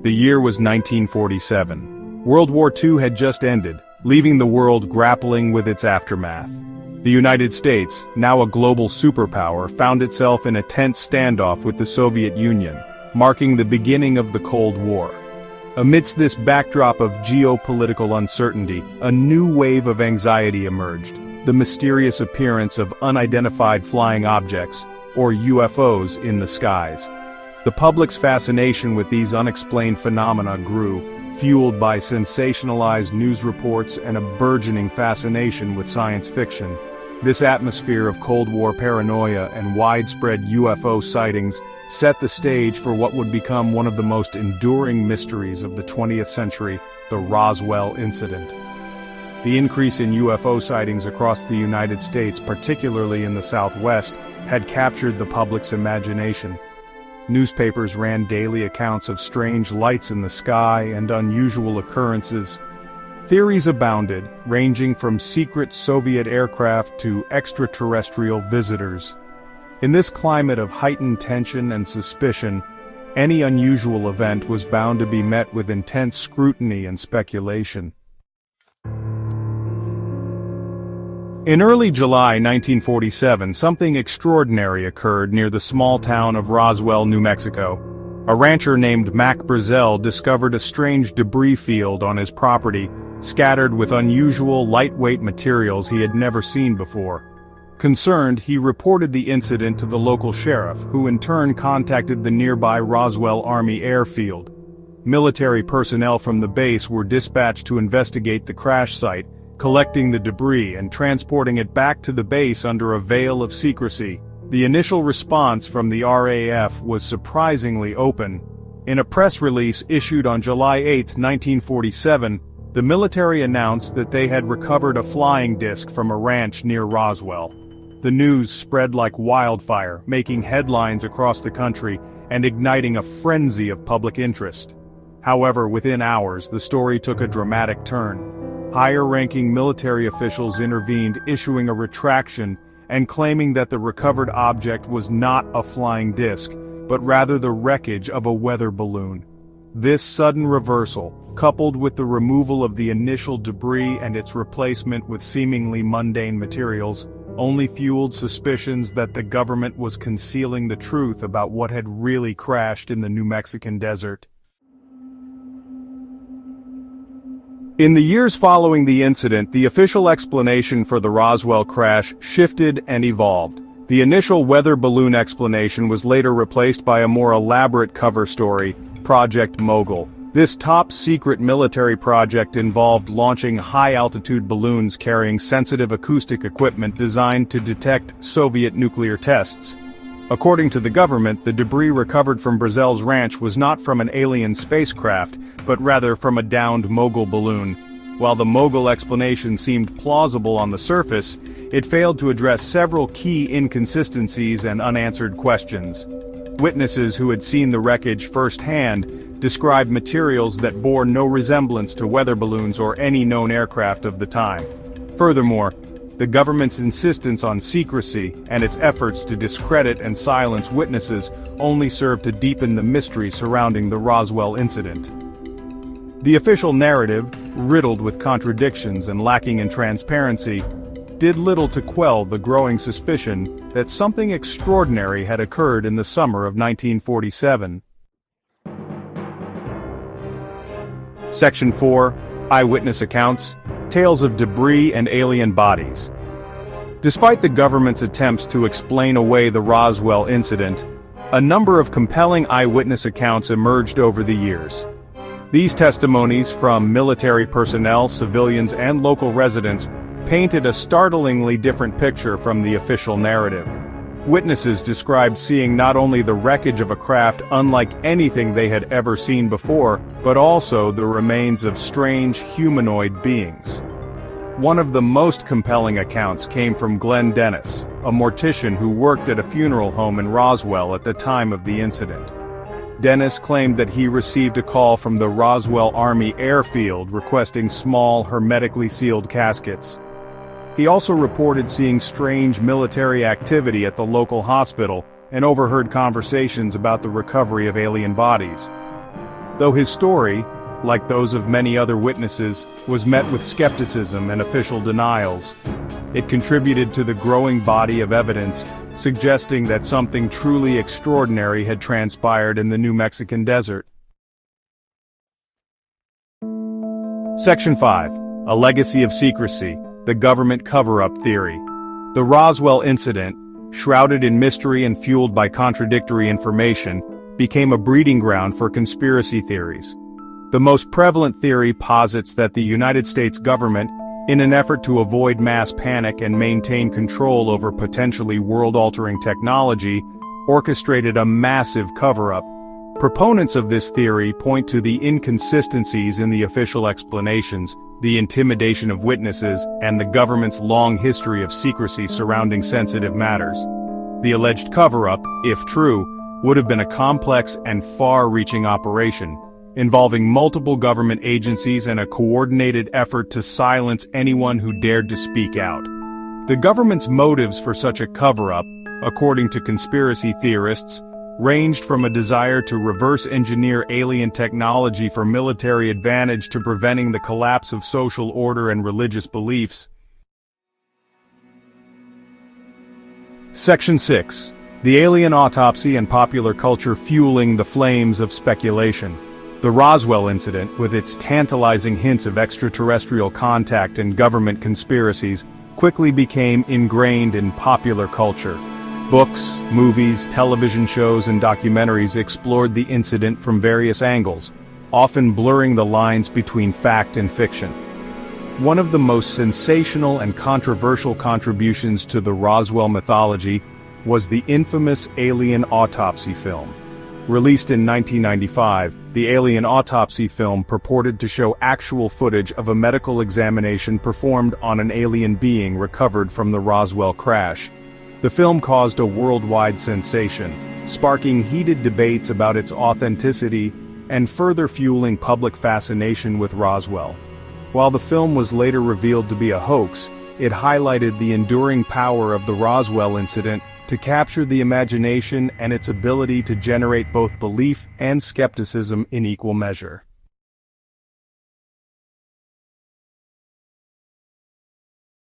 The year was 1947. World War II had just ended, leaving the world grappling with its aftermath. The United States, now a global superpower, found itself in a tense standoff with the Soviet Union, marking the beginning of the Cold War. Amidst this backdrop of geopolitical uncertainty, a new wave of anxiety emerged: the mysterious appearance of unidentified flying objects, or UFOs, in the skies. The public's fascination with these unexplained phenomena grew, fueled by sensationalized news reports and a burgeoning fascination with science fiction. This atmosphere of Cold War paranoia and widespread UFO sightings set the stage for what would become one of the most enduring mysteries of the 20th century, the Roswell incident. The increase in UFO sightings across the United States, particularly in the Southwest, had captured the public's imagination. Newspapers ran daily accounts of strange lights in the sky and unusual occurrences. Theories abounded, ranging from secret Soviet aircraft to extraterrestrial visitors. In this climate of heightened tension and suspicion, any unusual event was bound to be met with intense scrutiny and speculation. In early July 1947, something extraordinary occurred near the small town of Roswell, New Mexico. A rancher named Mac Brazel discovered a strange debris field on his property, scattered with unusual lightweight materials he had never seen before. Concerned, he reported the incident to the local sheriff, who in turn contacted the nearby Roswell Army Airfield. Military personnel from the base were dispatched to investigate the crash site, collecting the debris and transporting it back to the base under a veil of secrecy. The initial response from the RAF was surprisingly open. In a press release issued on July 8, 1947, the military announced that they had recovered a flying disc from a ranch near Roswell. The news spread like wildfire, making headlines across the country and igniting a frenzy of public interest. However, within hours, the story took a dramatic turn. Higher-ranking military officials intervened, issuing a retraction and claiming that the recovered object was not a flying disc, but rather the wreckage of a weather balloon. This sudden reversal, coupled with the removal of the initial debris and its replacement with seemingly mundane materials, only fueled suspicions that the government was concealing the truth about what had really crashed in the New Mexican desert. In the years following the incident, the official explanation for the Roswell crash shifted and evolved. The initial weather balloon explanation was later replaced by a more elaborate cover story, Project Mogul. This top-secret military project involved launching high-altitude balloons carrying sensitive acoustic equipment designed to detect Soviet nuclear tests. According to the government, the debris recovered from Brazel's ranch was not from an alien spacecraft, but rather from a downed Mogul balloon. While the Mogul explanation seemed plausible on the surface, it failed to address several key inconsistencies and unanswered questions. Witnesses who had seen the wreckage firsthand described materials that bore no resemblance to weather balloons or any known aircraft of the time. Furthermore, the government's insistence on secrecy and its efforts to discredit and silence witnesses only served to deepen the mystery surrounding the Roswell incident. The official narrative, riddled with contradictions and lacking in transparency, did little to quell the growing suspicion that something extraordinary had occurred in the summer of 1947. Section 4. Eyewitness Accounts. Tales of Debris and Alien Bodies. Despite the government's attempts to explain away the Roswell incident, a number of compelling eyewitness accounts emerged over the years. These testimonies from military personnel, civilians, and local residents painted a startlingly different picture from the official narrative. Witnesses described seeing not only the wreckage of a craft unlike anything they had ever seen before, but also the remains of strange humanoid beings. One of the most compelling accounts came from Glenn Dennis, a mortician who worked at a funeral home in Roswell at the time of the incident. Dennis claimed that he received a call from the Roswell Army Airfield requesting small, hermetically sealed caskets. He also reported seeing strange military activity at the local hospital and overheard conversations about the recovery of alien bodies. Though his story, like those of many other witnesses, was met with skepticism and official denials, it contributed to the growing body of evidence suggesting that something truly extraordinary had transpired in the New Mexican desert. Section 5. A Legacy of Secrecy, the Government Cover-Up Theory. The Roswell incident, shrouded in mystery and fueled by contradictory information, became a breeding ground for conspiracy theories. The most prevalent theory posits that the United States government, in an effort to avoid mass panic and maintain control over potentially world-altering technology, orchestrated a massive cover-up. Proponents of this theory point to the inconsistencies in the official explanations, the intimidation of witnesses, and the government's long history of secrecy surrounding sensitive matters. The alleged cover-up, if true, would have been a complex and far-reaching operation, involving multiple government agencies and a coordinated effort to silence anyone who dared to speak out. The government's motives for such a cover-up, according to conspiracy theorists, ranged from a desire to reverse-engineer alien technology for military advantage to preventing the collapse of social order and religious beliefs. Section 6. The alien autopsy and popular culture fueling the flames of speculation. The Roswell incident, with its tantalizing hints of extraterrestrial contact and government conspiracies, quickly became ingrained in popular culture. Books, movies, television shows, and documentaries explored the incident from various angles, often blurring the lines between fact and fiction. One of the most sensational and controversial contributions to the Roswell mythology was the infamous Alien Autopsy film. Released in 1995, the Alien Autopsy film purported to show actual footage of a medical examination performed on an alien being recovered from the Roswell crash. The film caused a worldwide sensation, sparking heated debates about its authenticity and further fueling public fascination with Roswell. While the film was later revealed to be a hoax, it highlighted the enduring power of the Roswell incident to capture the imagination and its ability to generate both belief and skepticism in equal measure.